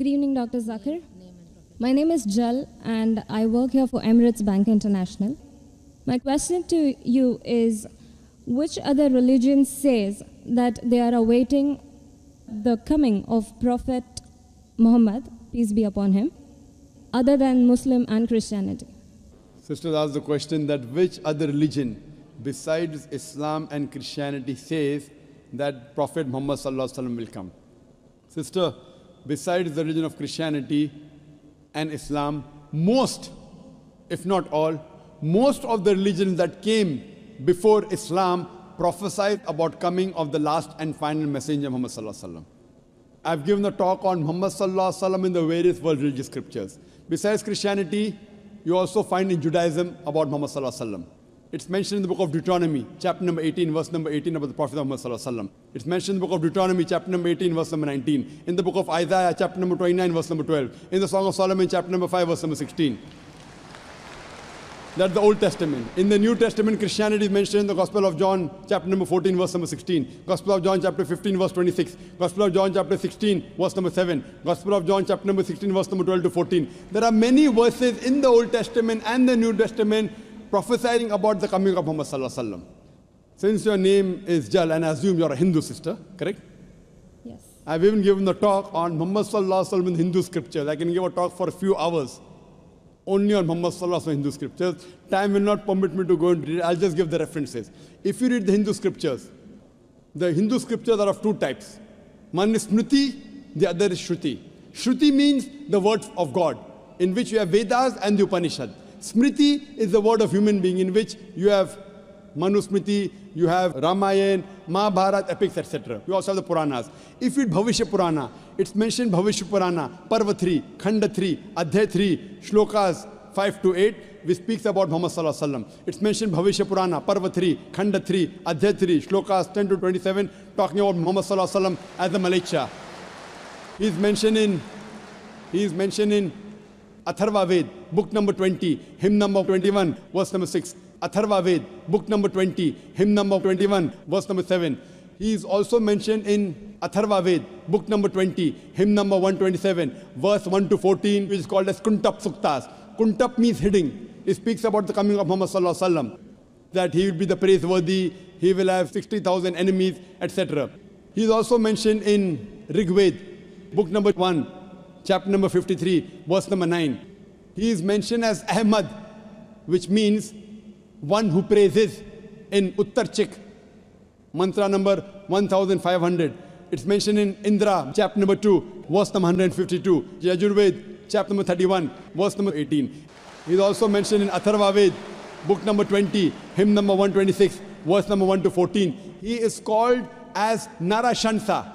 Good evening, Dr. Zakir. My name is Jal and I work here for Emirates Bank International. My question to you is, which other religion says that they are awaiting the coming of Prophet Muhammad, peace be upon him, other than Muslim and Christianity? Sisters asked the question that which other religion besides Islam and Christianity says that Prophet Muhammad will come. Sister, besides the religion of Christianity and Islam, most, if not all, most of the religions that came before Islam prophesied about coming of the last and final messenger Muhammad. I've given a talk on Muhammad in the various world religious scriptures. Besides Christianity, you also find in Judaism about Muhammad. It's mentioned in the book of Deuteronomy, chapter number 18, verse number 18 about the Prophet of Muhammad. It's mentioned in the book of Deuteronomy, chapter number 18, verse number 19. In the book of Isaiah, chapter number 29, verse number 12. In the Song of Solomon, chapter number 5, verse number 16. That's the Old Testament. In the New Testament, Christianity is mentioned in the Gospel of John, chapter number 14, verse number 16. Gospel of John, chapter 15, verse 26. Gospel of John, chapter 16, verse number 7. Gospel of John, chapter number 16, verse number 12 to 14. There are many verses in the Old Testament and the New Testament prophesying about the coming of Muhammad. Since your name is Jal, and I assume you're a Hindu sister, correct? Yes. I've even given a talk on Muhammad in Hindu scriptures. I can give a talk for a few hours only on Muhammad in Hindu scriptures. Time will not permit me to go into it. I'll just give the references. If you read the Hindu scriptures are of two types. One is Smriti, the other is Shruti. Shruti means the words of God, in which you have Vedas and the Upanishad. Smriti is the word of human being, in which you have Manusmriti, you have Ramayana, Mahabharata, epics, etc. You also have the Puranas. If you read Bhavishya Purana, it's mentioned Bhavishya Purana, Parva 3, Khanda 3, Adhyay 3, Shlokas 5 to 8, which speaks about Muhammad. It's mentioned Bhavishya Purana, Parva 3, Khanda 3, Adhyay 3, Shlokas 10 to 27, talking about Muhammad as the Malacha. He is mentioned in Atharva Ved, book number 20, hymn number 21, verse number 6. Atharva Ved, book number 20, hymn number 21, verse number 7. He is also mentioned in Atharva Ved, book number 20, hymn number 127, verse 1 to 14, which is called as Kuntap Suktas. Kuntap means hidden. It speaks about the coming of Muhammad, that he will be the praiseworthy, he will have 60,000 enemies, etc. He is also mentioned in Rig Ved, book number 1, chapter number 53, verse number 9. He is mentioned as Ahmad, which means one who praises, in Uttarchik, mantra number 1500. It's mentioned in Indra, chapter number 2, verse number 152. Yajurved, chapter number 31, verse number 18. He is also mentioned in Atharva Ved, book number 20, hymn number 126, verse number 1 to 14. He is called as Narashansa.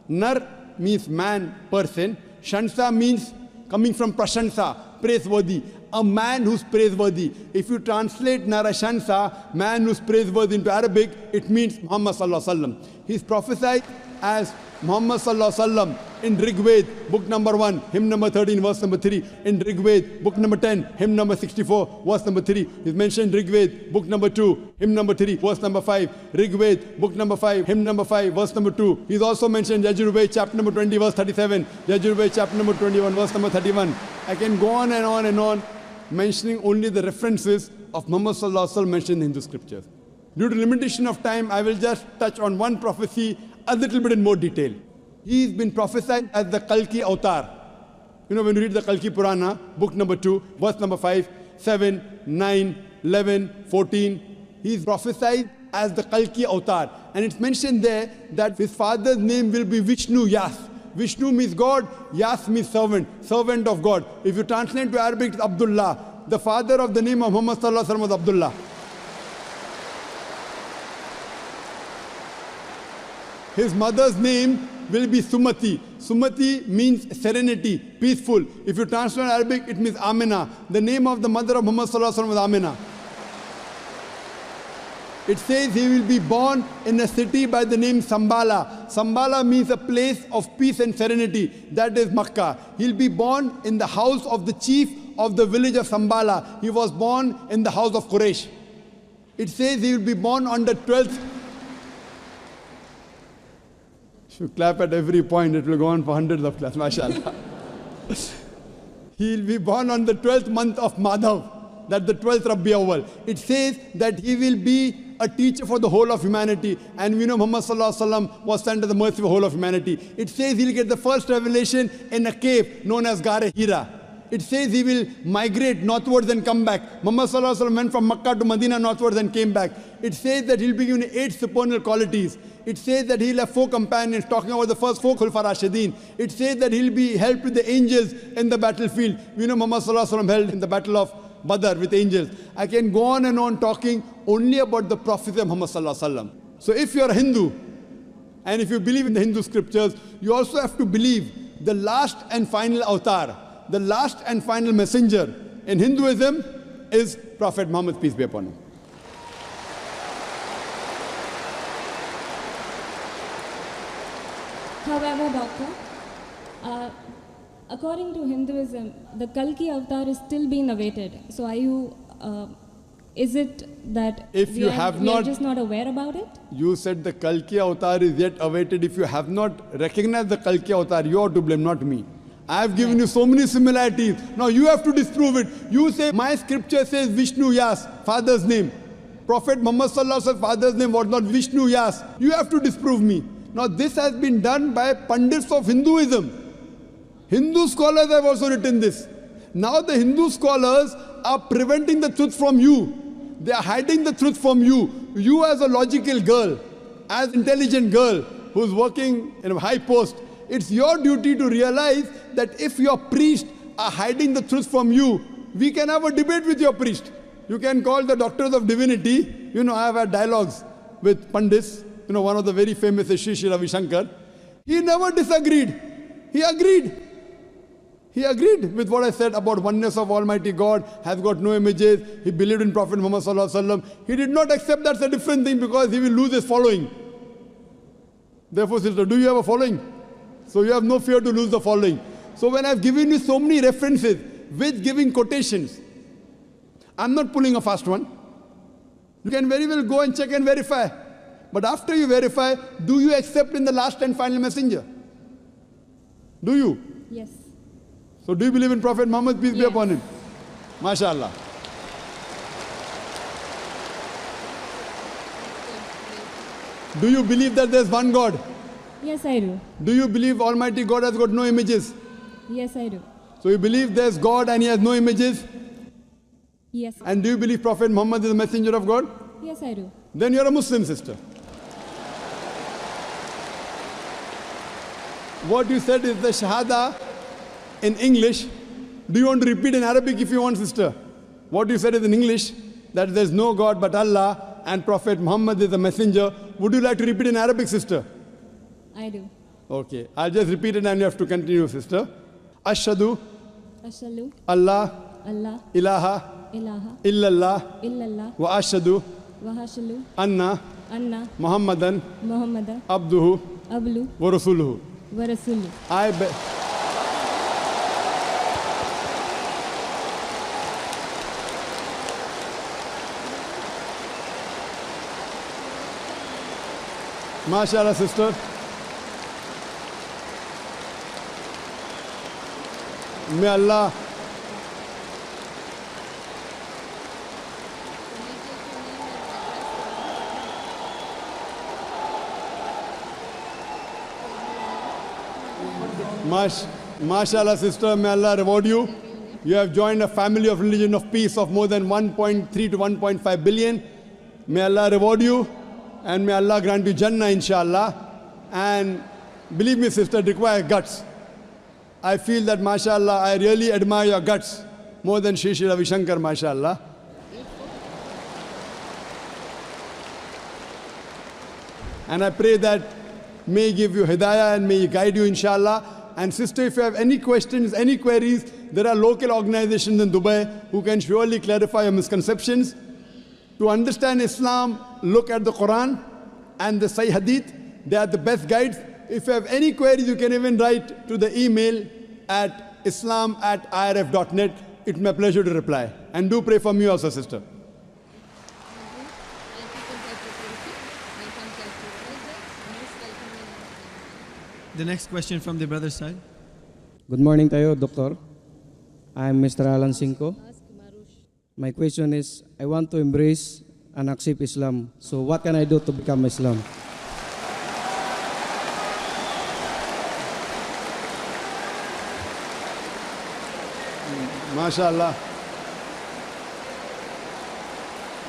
Nar means man, person. Shansa means coming from Prashansa, praiseworthy. A man who's praiseworthy. If you translate Narashansa, man who's praiseworthy, into Arabic, it means Muhammad. He's prophesied as Muhammad in Rig Ved, book number 1, hymn number 13, verse number 3. In Rig Ved, book number 10, hymn number 64, verse number 3. He's mentioned Rig Ved, book number 2, hymn number 3, verse number 5. Rig Ved, book number 5, hymn number 5, verse number 2. He's also mentioned Yajurved, chapter number 20, verse 37. Yajurved, chapter number 21, verse number 31. I can go on and on and on, mentioning only the references of Muhammad mentioned in Hindu scriptures. Due to limitation of time, I will just touch on one prophecy a little bit in more detail. He's been prophesied as the Kalki Avatar. You know, when you read the Kalki Purana, book number 2, verse number 5, 7, 9, 11, 14, he's prophesied as the Kalki Avatar. And it's mentioned there that his father's name will be Vishnu Yas. Vishnu means God, Yas means servant, servant of God. If you translate to Arabic, it's Abdullah. The father of the name of Muhammad was Abdullah. His mother's name will be Sumati. Sumati means serenity, peaceful. If you translate Arabic, it means Amina. The name of the mother of Muhammad was Amina. It says he will be born in a city by the name Sambala. Sambala means a place of peace and serenity. That is Makkah. He'll be born in the house of the chief of the village of Sambala. He was born in the house of Quraysh. It says he will be born on the 12th. If you clap at every point, it will go on for hundreds of claps, mashallah. He will be born on the 12th month of Madhav, that's the 12th Rabbi Awwal. It says that he will be a teacher for the whole of humanity. And we know Muhammad Sallallahu Alaihi Wasallam was sent to the mercy of the whole of humanity. It says he'll get the first revelation in a cave known as Gare Hira. It says he will migrate northwards and come back. Muhammad Sallallahu Alaihi Wasallam went from Makkah to Medina northwards and came back. It says that he'll be given 8 supernal qualities. It says that he'll have 4 companions, talking about the first 4 Khulfa Rashidin. It says that he'll be helped with the angels in the battlefield. We know Muhammad Sallallahu Alaihi Wasallam held in the battle of Badr with angels. I can go on and on talking only about the prophecy of Muhammad Sallallahu Alaihi Wasallam. So if you're a Hindu, and if you believe in the Hindu scriptures, you also have to believe the last and final avatar, the last and final messenger in Hinduism is Prophet Muhammad, peace be upon him. However, Doctor, according to Hinduism, the Kalki avatar is still being awaited. So are you, is it that we are just not aware about it? You said the Kalki avatar is yet awaited. If you have not recognized the Kalki avatar, you are to blame, not me. I have given you so many similarities. Now you have to disprove it. You say, my scripture says Vishnu Yas, father's name. Prophet Muhammad Sallallahu Alaihi Wasallam's father's name was not Vishnu Yas. You have to disprove me. Now this has been done by pundits of Hinduism. Hindu scholars have also written this. Now the Hindu scholars are preventing the truth from you. They are hiding the truth from you. You as a logical girl, as intelligent girl who's working in a high post, it's your duty to realize that if your priests are hiding the truth from you, we can have a debate with your priest. You can call the doctors of divinity. You know, I have had dialogues with Pandits. You know, one of the very famous is Sri Ravi Shankar. He never disagreed. He agreed. He agreed with what I said about oneness of Almighty God, has got no images. He believed in Prophet Muhammad Sallallahu Alaihi Wasallam. He did not accept that's a different thing because he will lose his following. Therefore, sister, do you have a following? So you have no fear to lose the following. So when I've given you so many references with giving quotations, I'm not pulling a fast one. You can very well go and check and verify. But after you verify, do you accept in the last and final messenger? Do you? Yes. So do you believe in Prophet Muhammad, peace be upon him? MashaAllah. Do you believe that there's one God? Yes, I do. Do you believe Almighty God has got no images? Yes, I do. So you believe there's God and he has no images? Yes. And do you believe Prophet Muhammad is a messenger of God? Yes, I do. Then you're a Muslim, sister. What you said is the Shahada in English. Do you want to repeat in Arabic if you want, sister? What you said is in English, that there's no God but Allah and Prophet Muhammad is a messenger. Would you like to repeat in Arabic, sister? I do. Okay, I'll just repeat it and you have to continue, sister. Ashhadu Ashhadu Allah Allah ilaha ilaha illallah illallah wa ashhadu wa ashhadu anna anna Muhammadan Muhammadan abduhu ablu wa rasuluhu. wa rasuluh. MashaAllah, sister. May Allah MashaAllah, sister, may Allah reward you. You have joined a family of religion of peace of more than 1.3 to 1.5 billion. May Allah reward you and may Allah grant you Jannah, inshallah. And believe me, sister, it requires guts. I feel that, mashallah, I really admire your guts more than Shri Ravi Shankar, mashallah. And I pray that may He give you hidayah and may He guide you, inshallah. And sister, if you have any questions, any queries, there are local organizations in Dubai who can surely clarify your misconceptions. To understand Islam, look at the Quran and the Sahih Hadith. They are the best guides. If you have any queries, you can even write to the email at islam@irf.net. It's my pleasure to reply. And do pray for me also, sister. The next question from the brother's side. Good morning tayo, Doctor. I'm Mr. Alan Cinco. My question is, I want to embrace and accept Islam. So what can I do to become Islam? MashaAllah.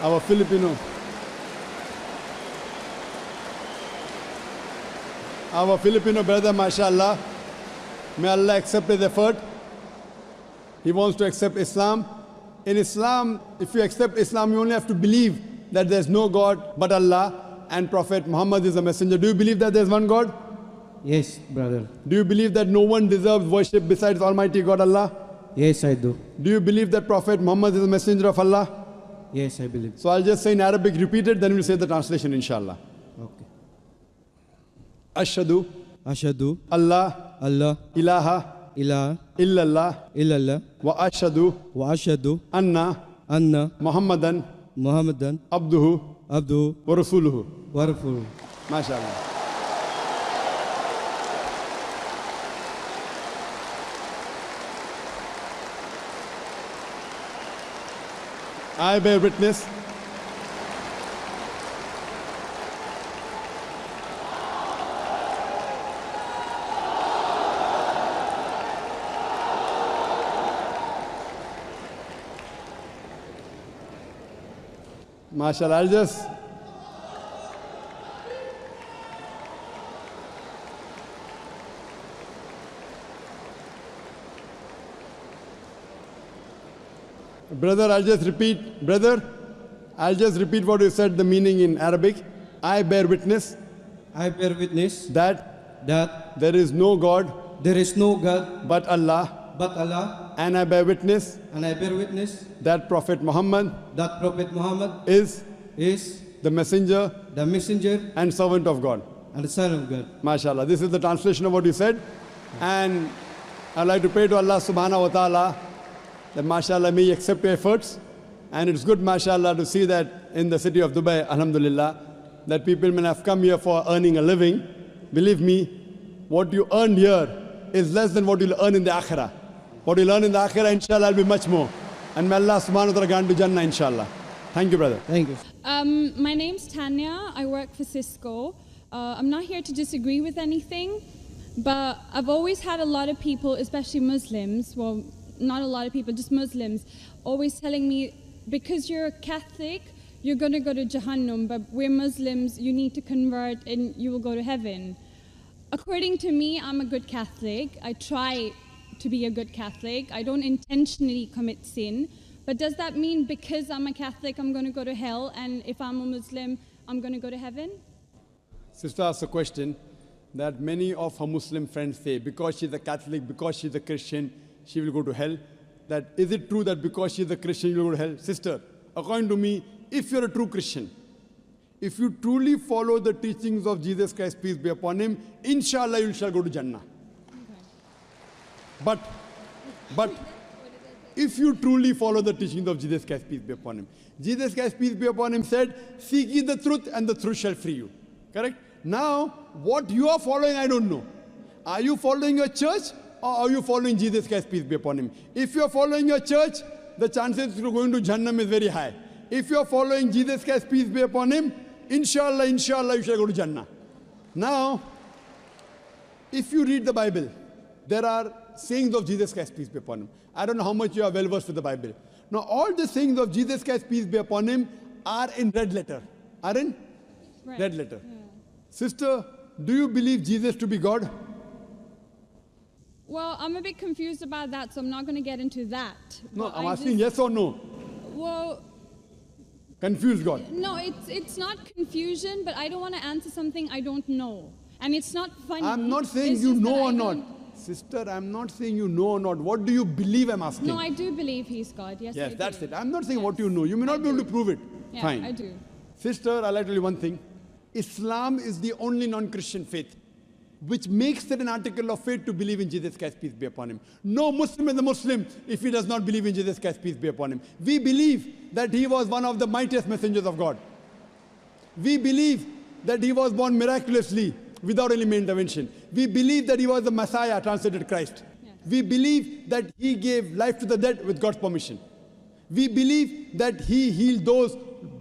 Our Filipino brother, MashaAllah, may Allah accept his effort. He wants to accept Islam. In Islam, if you accept Islam, you only have to believe that there's no God but Allah and Prophet Muhammad is a messenger. Do you believe that there's one God? Yes, brother. Do you believe that no one deserves worship besides Almighty God Allah? Yes, I do. Do you believe that Prophet Muhammad is a messenger of Allah? Yes, I believe. So I'll just say in Arabic, repeat it, then we'll say the translation, inshallah. Okay. Ashhadu Ashhadu Allah Allah ilaha ilaha illallah illallah wa ashhadu wa ashhadu anna anna Muhammadan Muhammadan abduhu abduhu wa rasuluhu. wa rasuluhu. MashaAllah. I bear witness MashaAllah. I'll just Brother, I'll just repeat what you said, the meaning in Arabic. I bear witness I bear witness that that there is no God there is no God but Allah, but Allah, and I bear witness and I bear witness that Prophet Muhammad that Prophet Muhammad is is the messenger the messenger and servant of God. and the Son of God. MashaAllah. This is the translation of what you said. And I'd like to pray to Allah subhanahu wa ta'ala that MashaAllah may He accept your efforts. And it's good, MashaAllah, to see that in the city of Dubai, Alhamdulillah, that people may have come here for earning a living. Believe me, what you earned here is less than what you'll earn in the Akhirah. What you'll earn in the Akhirah, inshallah, will be much more. And may Allah subhanahu wa ta'ala grant to Jannah, inshallah. Thank you, brother. Thank you. My name's Tanya. I work for Cisco. I'm not here to disagree with anything, but I've always had a lot of people, especially Muslims, well, not a lot of people, just Muslims, always telling me, because you're a Catholic, you're going to go to Jahannam, but we're Muslims, you need to convert and you will go to heaven. According to me, I'm a good Catholic. I try to be a good Catholic. I don't intentionally commit sin. But does that mean because I'm a Catholic, I'm going to go to hell, and if I'm a Muslim, I'm going to go to heaven? Sister asked a question that many of her Muslim friends say, because she's a Catholic, because she's a Christian, she will go to hell. That is it true that because she's a Christian, you will go to hell? Sister, according to me, if you're a true Christian, if you truly follow the teachings of Jesus Christ, peace be upon him, inshallah you shall go to Jannah. Okay. But if you truly follow the teachings of Jesus Christ, peace be upon him, Jesus Christ, peace be upon him, said, seek ye the truth and the truth shall free you. Correct? Now, what you are following, I don't know. Are you following your church or are you following Jesus Christ, peace be upon him? If you are following your church, the chances of going to Jannam is very high. If you are following Jesus Christ, peace be upon him, inshallah, you shall go to Jannah. Now, if you read the Bible, there are sayings of Jesus Christ, peace be upon him. I don't know how much you are well versed with the Bible. Now, all the sayings of Jesus Christ, peace be upon him, are in red letter. Are in red letter. Yeah. Sister, do you believe Jesus to be God? Well, I'm a bit confused about that, so I'm not going to get into that. No, I'm asking yes or no. Well, confused God. No, it's not confusion, but I don't want to answer something I don't know. And it's not funny. I'm not saying you know or not. Sister, I'm not saying you know or not. What do you believe, I'm asking? No, I do believe he's God. Yes, yes, I that's do. it. I'm not saying what you know. You may not be able to prove it. Yeah, fine. I do. Sister, I'd like to tell you one thing. Islam is the only non-Christian faith which makes it an article of faith to believe in Jesus Christ, peace be upon him. No Muslim is a Muslim if he does not believe in Jesus Christ, peace be upon him. We believe that he was one of the mightiest messengers of God. We believe that he was born miraculously without any intervention. We believe that he was the Messiah, translated Christ. Yes. We believe that he gave life to the dead with God's permission. We believe that he healed those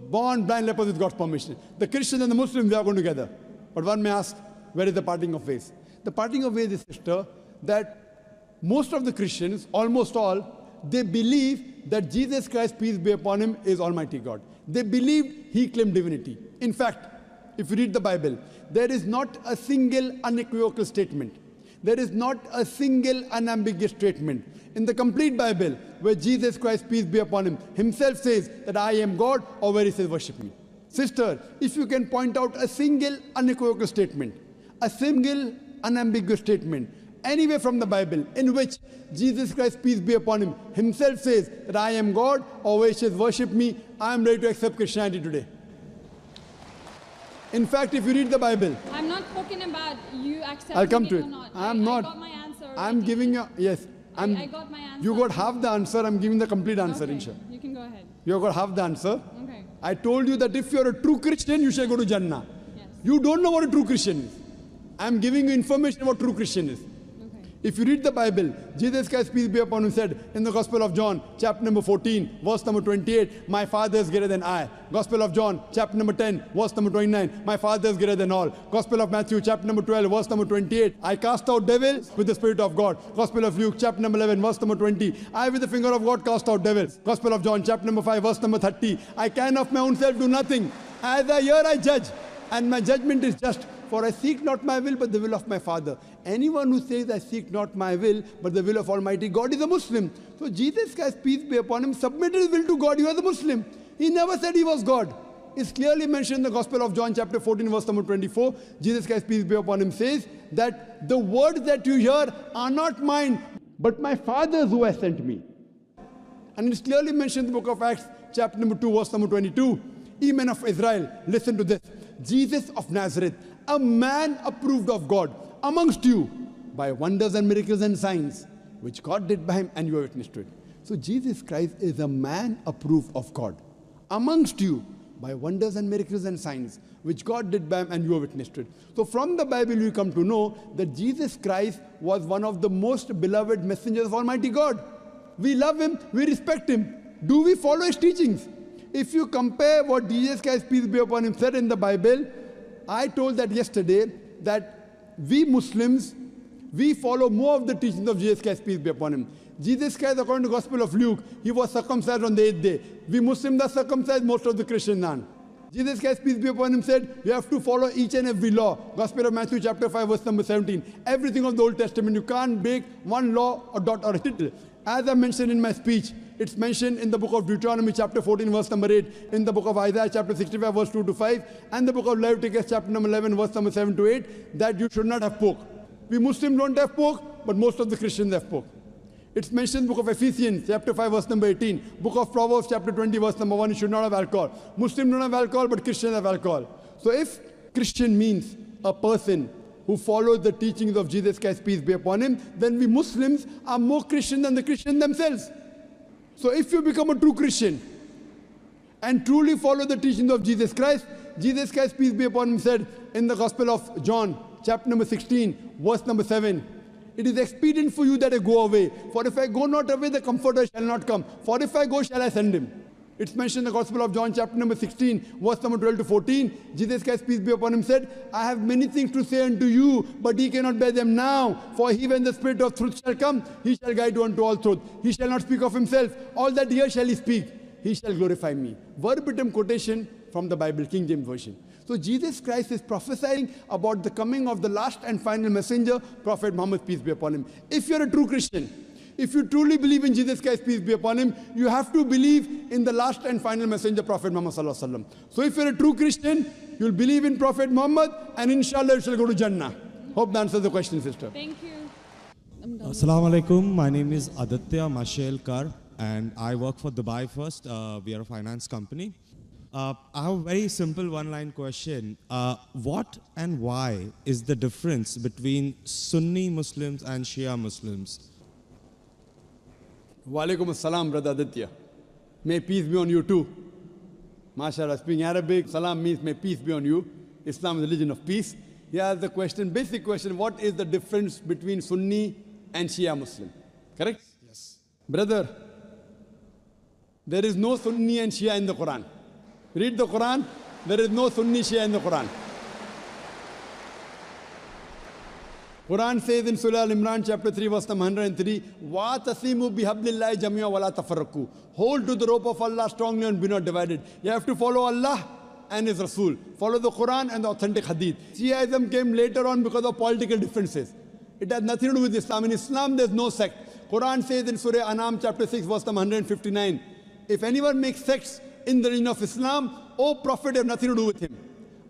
born blind lepers with God's permission. The Christians and the Muslims, they are going together. But one may ask, where is the parting of ways? The parting of ways is, sister, that most of the Christians, almost all, they believe that Jesus Christ, peace be upon him, is Almighty God. They believed he claimed divinity. In fact, if you read the Bible, there is not a single unequivocal statement. There is not a single unambiguous statement in the complete Bible where Jesus Christ, peace be upon him, himself says that I am God, or where he says worship me. Sister, if you can point out a single unequivocal statement, a single unambiguous statement, anywhere from the Bible in which Jesus Christ, peace be upon him, himself says that I am God, or where he says worship me, I am ready to accept Christianity today. In fact, if you read the Bible, I'm not talking about you accepting I'll come to it it. or not. I'm not. I got my answer. I'm giving you, yes. I got my answer. You got half the answer, I'm giving the complete answer, Okay, inshallah. you can go ahead. You got half the answer. Okay. I told you that if you're a true Christian, you shall go to Jannah. Yes. You don't know what a true Christian is. I'm giving you information about true Christian is. Okay. If you read the Bible, Jesus Christ, peace be upon him, said in the Gospel of John, chapter number 14, verse number 28, my Father is greater than I. Gospel of John, chapter number 10, verse number 29, my Father is greater than all. Gospel of Matthew, chapter number 12, verse number 28, I cast out devils with the Spirit of God. Gospel of Luke, chapter number 11, verse number 20, I with the finger of God cast out devils. Gospel of John, chapter number 5, verse number 30, I can of my own self do nothing. As I hear, I judge, and my judgment is just. For I seek not my will, but the will of my Father. Anyone who says, I seek not my will, but the will of Almighty God is a Muslim. So Jesus Christ, peace be upon him, submitted his will to God. He was a Muslim. He never said he was God. It's clearly mentioned in the Gospel of John, chapter 14, verse number 24. Jesus Christ, peace be upon him, says that the words that you hear are not mine, but my Father's who has sent me. And it's clearly mentioned in the book of Acts, chapter number 2, verse number 22. Ye men of Israel, listen to this. Jesus of Nazareth, a man approved of God amongst you by wonders and miracles and signs, which God did by him, and you are witness to it. So Jesus Christ is a man approved of God amongst you by wonders and miracles and signs, which God did by him, and you are witness to it. So from the Bible you come to know that Jesus Christ was one of the most beloved messengers of Almighty God. We love him, we respect him. Do we follow his teachings? If you compare what Jesus Christ, peace be upon him, said in the Bible, I told that yesterday that we Muslims, we follow more of the teachings of Jesus Christ, peace be upon him. Jesus Christ, according to the Gospel of Luke, he was circumcised on the 8th day. We Muslims are circumcised, most of the Christians aren't. Jesus Christ, peace be upon him, said, you have to follow each and every law. Gospel of Matthew, chapter 5, verse number 17. Everything of the Old Testament, you can't break one law or dot or a tittle. As I mentioned in my speech, it's mentioned in the book of Deuteronomy, chapter 14, verse number 8, in the book of Isaiah, chapter 65, verse 2 to 5, and the book of Leviticus, chapter number 11, verse number 7 to 8, that you should not have pork. We Muslims don't have pork, but most of the Christians have pork. It's mentioned in the book of Ephesians, chapter 5, verse number 18, book of Proverbs, chapter 20, verse number 1, you should not have alcohol. Muslims don't have alcohol, but Christians have alcohol. So if Christian means a person who follows the teachings of Jesus Christ, peace be upon him, then we Muslims are more Christian than the Christians themselves. So if you become a true Christian and truly follow the teachings of Jesus Christ, peace be upon him, said in the Gospel of John, chapter number 16, verse number 7, it is expedient for you that I go away. For if I go not away, the Comforter shall not come. For if I go, shall I send him. It's mentioned in the Gospel of John, chapter number 16, verse number 12 to 14. Jesus Christ, peace be upon him, said, I have many things to say unto you, but ye cannot bear them now. For he, when the Spirit of truth shall come, he shall guide you unto all truth. He shall not speak of himself. All that here shall he speak. He shall glorify me. Verbatim quotation from the Bible, King James Version. So Jesus Christ is prophesying about the coming of the last and final messenger, Prophet Muhammad, peace be upon him. If you're a true Christian, if you truly believe in Jesus Christ, peace be upon him, you have to believe in the last and final messenger, Prophet Muhammad sallallahu alaihi wasallam. So if you're a true Christian, you'll believe in Prophet Muhammad, and inshallah you shall go to Jannah. Hope that answers the question, sister. Thank you. Assalamu alaikum. My name is Aditya Mashelkar, and I work for Dubai First. We are a finance company. I have a very simple one-line question. What and why is the difference between Sunni Muslims and Shia Muslims? Walaikum assalam, brother Aditya. May peace be on you too. MashaAllah, speaking Arabic, salam means may peace be on you. Islam is a religion of peace. Here's the question, basic question, what is the difference between Sunni and Shia Muslim. Correct? Yes. Brother, there is no Sunni and Shia in the Quran. Read the Quran, there is no Sunni Shia in the Quran. Quran says in Surah Al-Imran chapter 3 verse number 103, وَاتَصِمُوا بِحَبْلِ اللَّهِ جَمِيعًا وَلَا تَفَرَّقُوا. Hold to the rope of Allah strongly and be not divided. You have to follow Allah and His Rasul. Follow the Quran and the authentic Hadith. Shiaism came later on because of political differences. It has nothing to do with Islam. In Islam, there's no sect. Quran says in Surah Anam chapter 6 verse number 159, if anyone makes sects in the religion of Islam, O Prophet, have nothing to do with him.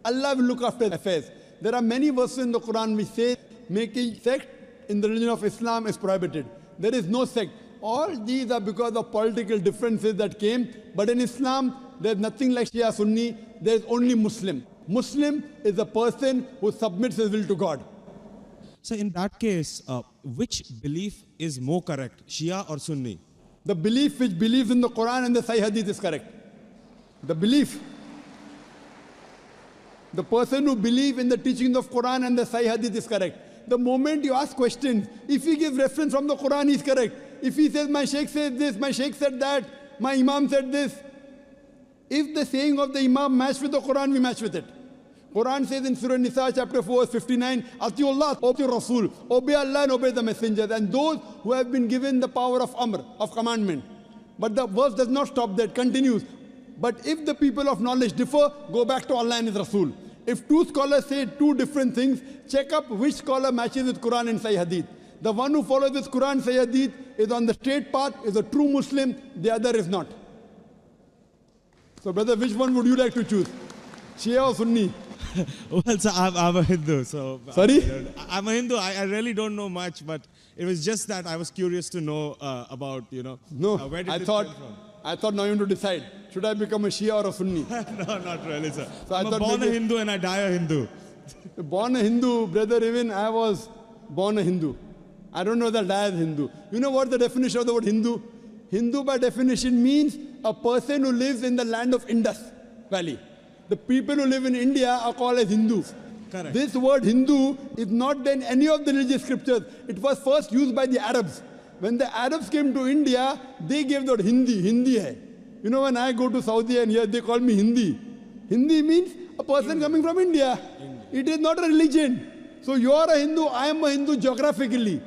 Allah will look after affairs. There are many verses in the Quran which say making sect in the religion of Islam is prohibited. There is no sect. All these are because of political differences that came. But in Islam, there is nothing like Shia Sunni. There is only Muslim. Muslim is a person who submits his will to God. So in that case, which belief is more correct, Shia or Sunni? The belief which believes in the Quran and the Sahih Hadith is correct. The belief. The person who believes in the teachings of Quran and the Sahih Hadith is correct. The moment you ask questions, if he gives reference from the Quran, he's correct. If he says, my Sheikh said this, my Sheikh said that, my Imam said this. If the saying of the Imam match with the Quran, we match with it. Quran says in Surah Nisa chapter 4 verse 59, Atiullah, obey Rasul, obey Allah and obey the messengers, and those who have been given the power of Amr, of commandment. But the verse does not stop there, it continues. But if the people of knowledge differ, go back to Allah and His Rasul. If two scholars say two different things, check up which scholar matches with Quran and Sahih Hadith. The one who follows this Quran and Sahih Hadith is on the straight path, is a true Muslim, the other is not. So brother, which one would you like to choose? Shia or Sunni? Well, sir, I'm a Hindu, so... Sorry? I'm a Hindu. I really don't know much, but it was just that I was curious to know about, No, where did I this thought come from? I thought now you want to decide, should I become a Shia or a Sunni? No, not really, sir. So I I'm thought born a maybe- Hindu and I die a Hindu. Born a Hindu, brother, even I was born a Hindu. I don't know that I am Hindu. You know what the definition of the word Hindu? Hindu by definition means a person who lives in the land of Indus Valley. The people who live in India are called as Hindus. Correct. This word Hindu is not there in any of the religious scriptures. It was first used by the Arabs. When the Arabs came to India, they gave the word Hindi hai. You know, when I go to Saudi and here they call me Hindi. Hindi means a person coming from India. It is not a religion. So you are a Hindu, I am a Hindu geographically.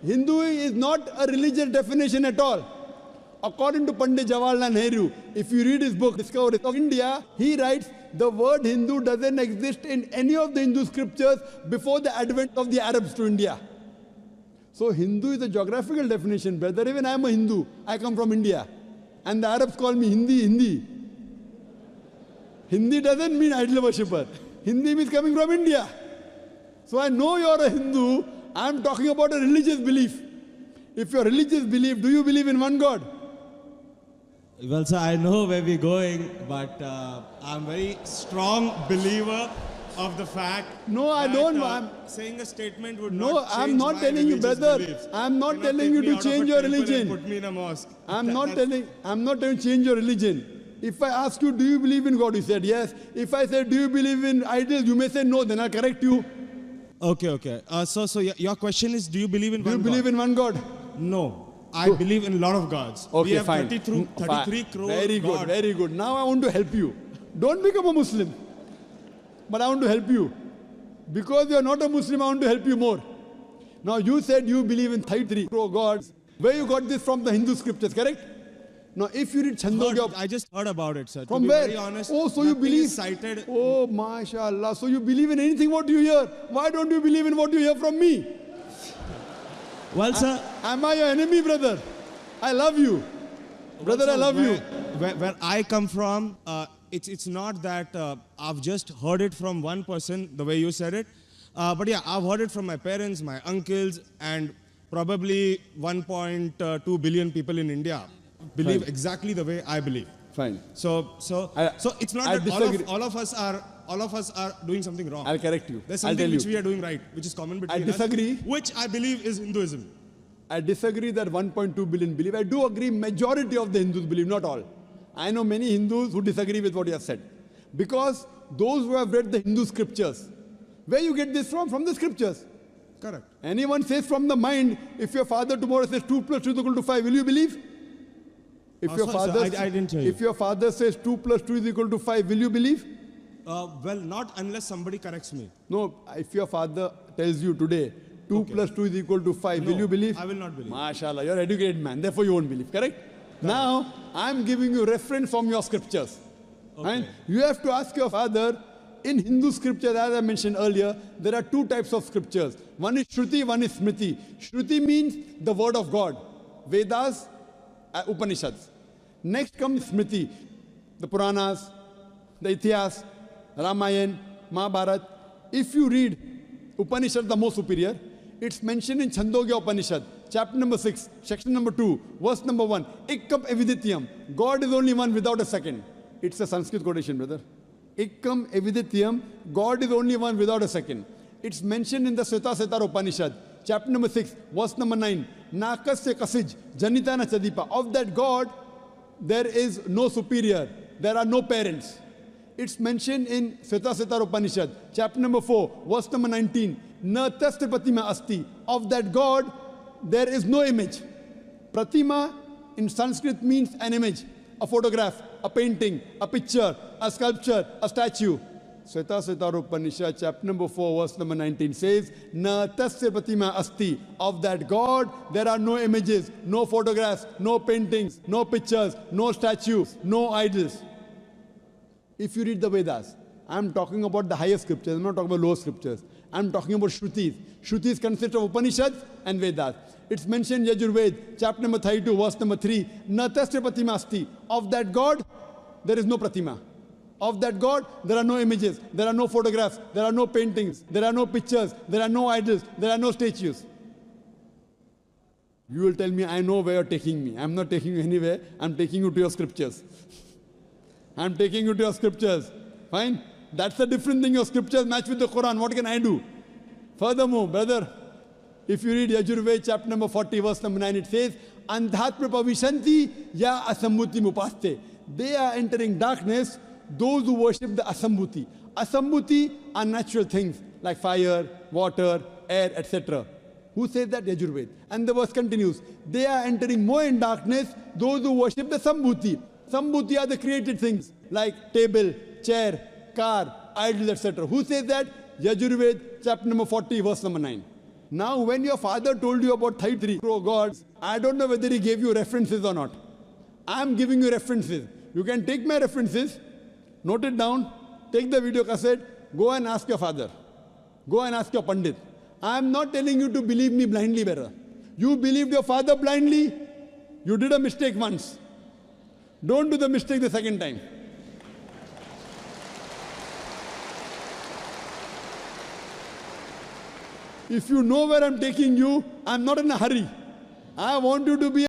Hindu is not a religious definition at all. According to Pandit Jawaharlal Nehru, if you read his book, Discovery of India, he writes, the word Hindu doesn't exist in any of the Hindu scriptures before the advent of the Arabs to India. So Hindu is a geographical definition, brother. Even I am a Hindu. I come from India. And the Arabs call me Hindi. Hindi doesn't mean idol worshipper. Hindi means coming from India. So I know you are a Hindu. I am talking about a religious belief. If your religious belief, do you believe in one God? Well, sir, I know where we're going, but I'm a very strong believer of the fact No, I that, don't. I'm saying a statement would No, not I'm change not my telling you, religious brother. beliefs. I'm not Cannot telling take you me to out of a change your temple and religion. Put me in a mosque. I'm not That's- telling you change your religion. If I ask you, do you believe in God? You said yes. If I said, do you believe in idols? You may say no, then I'll correct you. Okay. So your question is, do you believe in Do you one believe God? in one God? No. I believe in a lot of gods. Okay, we have fine. 33 crore Very good, gods. very good. Now I want to help you. Don't become a Muslim. But I want to help you. Because you are not a Muslim, I want to help you more. Now you said you believe in 33 crore gods. Where you got this from the Hindu scriptures, correct? Now if you read Chandogya... I just heard about it, sir. From to be where? Very honest, Oh, so you nothing believe? is cited. Oh, mashallah. So you believe in anything what you hear. Why don't you believe in what you hear from me? Well, sir. Am I your enemy, brother? I love you. Brother, I love you. Where I come from, it's not that I've just heard it from one person, the way you said it. But yeah, I've heard it from my parents, my uncles, and probably 1.2 billion people in India believe Fine. exactly the way I believe. Fine. So it's not I that disagree. all of us are doing something wrong. I'll correct you. There's I'll something tell which you. we are doing right, which is common between disagree. us, which I believe is Hinduism. I disagree that 1.2 billion believe. I do agree majority of the Hindus believe, not all. I know many Hindus who disagree with what you have said. Because those who have read the Hindu scriptures, where you get this from? From the scriptures. Correct. Anyone says from the mind, if your father tomorrow says 2 plus 2 is equal to 5, will you believe? If your sorry, father, sir, I didn't hear you. If your father says 2 plus 2 is equal to 5, will you believe? Well, not unless somebody corrects me. No, if your father tells you today 2 plus 2 is equal to 5, will you believe? I will not believe. MashaAllah, you're an educated man, therefore you won't believe, correct? Now, I'm giving you reference from your scriptures. Okay. And you have to ask your father, in Hindu scriptures, as I mentioned earlier, there are 2 types of scriptures. One is Shruti, one is Smriti. Shruti means the word of God. Vedas, Upanishads. Next comes Smriti, the Puranas, the Itihas, Ramayana, Mahabharata. If you read Upanishad, the most superior, it's mentioned in Chandogya Upanishad, chapter number 6, section number 2, verse number 1. Ikkam evidityam. God is only one without a second. It's a Sanskrit quotation, brother. Ikkam evidityam. God is only one without a second. It's mentioned in the Sveta Upanishad, chapter number 6, verse number 9. Nakasya kasij, janitana chadipa. Of that God, there is no superior. There are no parents. It's mentioned in Sveta Upanishad, chapter number 4, verse number 19. Na tasya pratima asti. Of that God, there is no image. Pratima in Sanskrit means an image, a photograph, a painting, a picture, a sculpture, a statue. Sveta Upanishad, chapter number 4, verse number 19 says, Na tasya pratima asti. Of that God, there are no images, no photographs, no paintings, no pictures, no statues, no idols. If you read the Vedas, I'm talking about the higher scriptures, I'm not talking about lower scriptures. I'm talking about Shrutis. Shrutis consist of Upanishads and Vedas. It's mentioned in Yajurved, chapter number 32, verse number 3. Na tasya pratima asti. Of that God, there is no pratima. Of that God, there are no images, there are no photographs, there are no paintings, there are no pictures, there are no idols, there are no statues. You will tell me, I know where you're taking me. I'm not taking you anywhere. I'm taking you to your scriptures. I'm taking you to your scriptures. Fine? That's a different thing. Your scriptures match with the Quran. What can I do? Furthermore, brother, if you read Yajurved, chapter number 40, verse number 9, it says, Andhatma pavishanti ya asambuti mupaste. They are entering darkness, those who worship the asambuti. Asambuti are natural things like fire, water, air, etc. Who says that? Yajurved. And the verse continues, they are entering more in darkness, those who worship the sambhuti. Sambhuti are the created things like table, chair, car, idols, etc. Who says that? Yajurved, chapter number 40, verse number 9. Now, when your father told you about 33 gods, I don't know whether he gave you references or not. I'm giving you references. You can take my references, note it down, take the video cassette, go and ask your father. Go and ask your Pandit. I'm not telling you to believe me blindly, brother. You believed your father blindly, you did a mistake once. Don't do the mistake the second time. If you know where I'm taking you, I'm not in a hurry. I want you to be